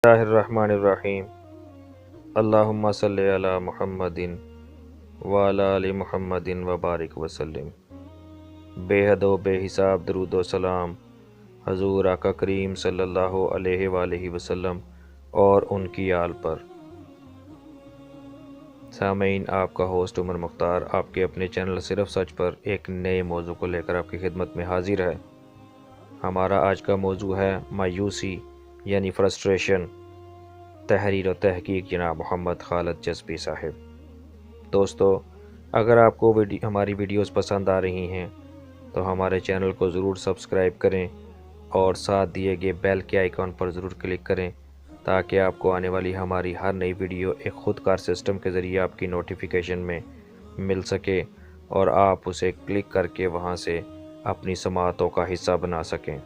اللہ الرحمن الرحیم اللہم صلی علی محمد وعلی آل محمد وبارک وسلم۔ بے حد و بے حساب درود و سلام حضور آقا کریم صلی اللہ علیہ وآلہ وسلم اور ان کی آل پر۔ سامعین، آپ کا ہوسٹ عمر مختار آپ کے اپنے چینل صرف سچ پر ایک نئے موضوع کو لے کر آپ کی خدمت میں حاضر ہے۔ ہمارا آج کا موضوع ہے مایوسی یعنی فرسٹریشن، تحریر و تحقیق جناب محمد خالد جذبی صاحب۔ دوستو، اگر آپ کو ہماری ویڈیوز پسند آ رہی ہیں تو ہمارے چینل کو ضرور سبسکرائب کریں اور ساتھ دیے گئے بیل کے آئیکن پر ضرور کلک کریں تاکہ آپ کو آنے والی ہماری ہر نئی ویڈیو ایک خود کار سسٹم کے ذریعے آپ کی نوٹیفیکیشن میں مل سکے اور آپ اسے کلک کر کے وہاں سے اپنی سماعتوں کا حصہ بنا سکیں۔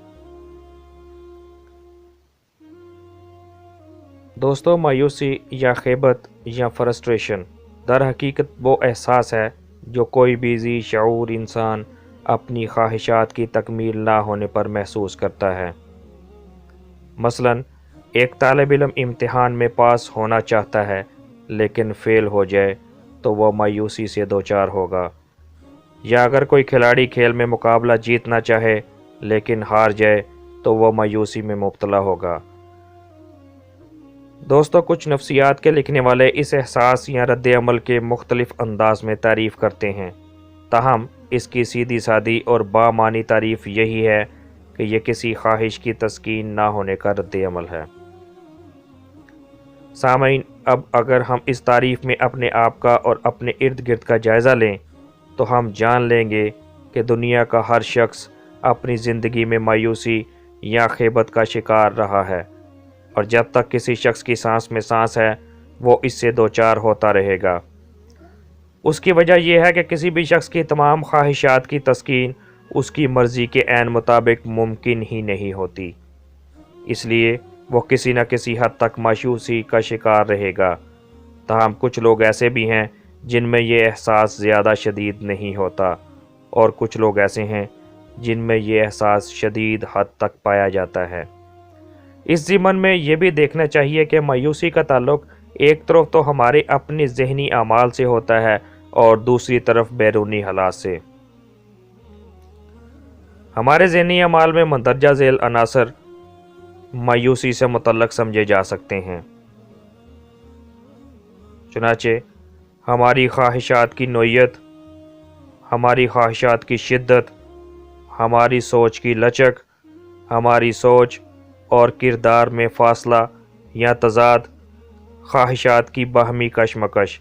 دوستو، مایوسی یا خیبت یا فرسٹریشن در حقیقت وہ احساس ہے جو کوئی بھی ذی شعور انسان اپنی خواہشات کی تکمیل نہ ہونے پر محسوس کرتا ہے۔ مثلا ایک طالب علم امتحان میں پاس ہونا چاہتا ہے لیکن فیل ہو جائے تو وہ مایوسی سے دوچار ہوگا، یا اگر کوئی کھلاڑی کھیل میں مقابلہ جیتنا چاہے لیکن ہار جائے تو وہ مایوسی میں مبتلا ہوگا۔ دوستو، کچھ نفسیات کے لکھنے والے اس احساس یا رد عمل کے مختلف انداز میں تعریف کرتے ہیں، تاہم اس کی سیدھی سادی اور بامعنی تعریف یہی ہے کہ یہ کسی خواہش کی تسکین نہ ہونے کا رد عمل ہے۔ سامعین، اب اگر ہم اس تعریف میں اپنے آپ کا اور اپنے ارد گرد کا جائزہ لیں تو ہم جان لیں گے کہ دنیا کا ہر شخص اپنی زندگی میں مایوسی یا خیبت کا شکار رہا ہے، اور جب تک کسی شخص کی سانس میں سانس ہے وہ اس سے دوچار ہوتا رہے گا۔ اس کی وجہ یہ ہے کہ کسی بھی شخص کی تمام خواہشات کی تسکین اس کی مرضی کے عین مطابق ممکن ہی نہیں ہوتی، اس لیے وہ کسی نہ کسی حد تک مایوسی کا شکار رہے گا۔ تاہم کچھ لوگ ایسے بھی ہیں جن میں یہ احساس زیادہ شدید نہیں ہوتا، اور کچھ لوگ ایسے ہیں جن میں یہ احساس شدید حد تک پایا جاتا ہے۔ اس ضمن میں یہ بھی دیکھنا چاہیے کہ مایوسی کا تعلق ایک طرف تو ہمارے اپنے ذہنی اعمال سے ہوتا ہے اور دوسری طرف بیرونی حالات سے۔ ہمارے ذہنی اعمال میں مندرجہ ذیل عناصر مایوسی سے متعلق سمجھے جا سکتے ہیں۔ چنانچہ ہماری خواہشات کی نوعیت، ہماری خواہشات کی شدت، ہماری سوچ کی لچک، ہماری سوچ اور کردار میں فاصلہ یا تضاد، خواہشات کی باہمی کشمکش،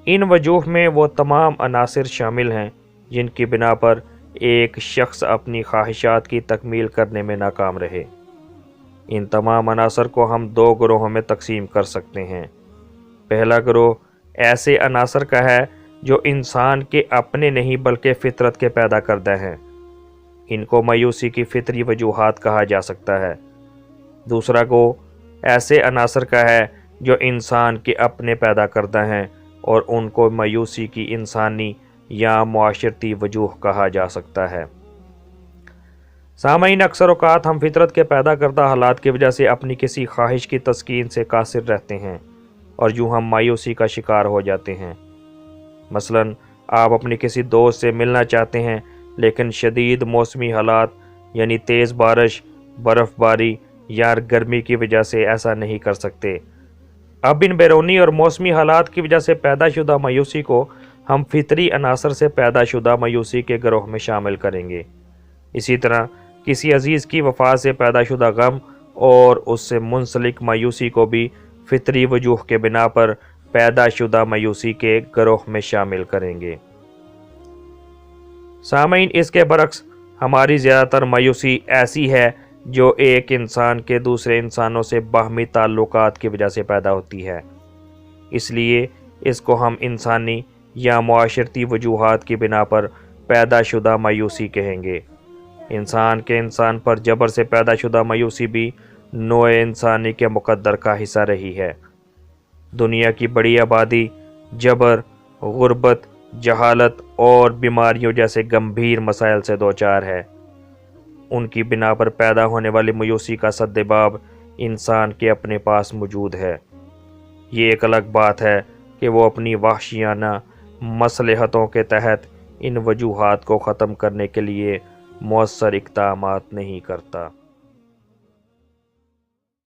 ان وجوہ میں وہ تمام عناصر شامل ہیں جن کی بنا پر ایک شخص اپنی خواہشات کی تکمیل کرنے میں ناکام رہے۔ ان تمام عناصر کو ہم دو گروہوں میں تقسیم کر سکتے ہیں۔ پہلا گروہ ایسے عناصر کا ہے جو انسان کے اپنے نہیں بلکہ فطرت کے پیدا کردہ ہیں، ان کو مایوسی کی فطری وجوہات کہا جا سکتا ہے۔ دوسرا گروہ ایسے عناصر کا ہے جو انسان کے اپنے پیدا کردہ ہیں اور ان کو مایوسی کی انسانی یا معاشرتی وجوہ کہا جا سکتا ہے۔ سامعین، اکثر اوقات ہم فطرت کے پیدا کردہ حالات کی وجہ سے اپنی کسی خواہش کی تسکین سے قاصر رہتے ہیں اور یوں ہم مایوسی کا شکار ہو جاتے ہیں۔ مثلا آپ اپنی کسی دوست سے ملنا چاہتے ہیں لیکن شدید موسمی حالات یعنی تیز بارش، برف باری یا گرمی کی وجہ سے ایسا نہیں کر سکتے۔ اب ان بیرونی اور موسمی حالات کی وجہ سے پیدا شدہ مایوسی کو ہم فطری عناصر سے پیدا شدہ مایوسی کے گروہ میں شامل کریں گے۔ اسی طرح کسی عزیز کی وفات سے پیدا شدہ غم اور اس سے منسلک مایوسی کو بھی فطری وجوہ کے بنا پر پیدا شدہ مایوسی کے گروہ میں شامل کریں گے۔ سامعین، اس کے برعکس ہماری زیادہ تر مایوسی ایسی ہے جو ایک انسان کے دوسرے انسانوں سے باہمی تعلقات کی وجہ سے پیدا ہوتی ہے، اس لیے اس کو ہم انسانی یا معاشرتی وجوہات کی بنا پر پیدا شدہ مایوسی کہیں گے۔ انسان کے انسان پر جبر سے پیدا شدہ مایوسی بھی نوع انسانی کے مقدر کا حصہ رہی ہے۔ دنیا کی بڑی آبادی جبر، غربت، جہالت اور بیماریوں جیسے گمبھیر مسائل سے دوچار ہے۔ ان کی بنا پر پیدا ہونے والی مایوسی کا سدباب انسان کے اپنے پاس موجود ہے۔ یہ ایک الگ بات ہے کہ وہ اپنی وحشیانہ مصلحتوں کے تحت ان وجوہات کو ختم کرنے کے لیے مؤثر اقدامات نہیں کرتا۔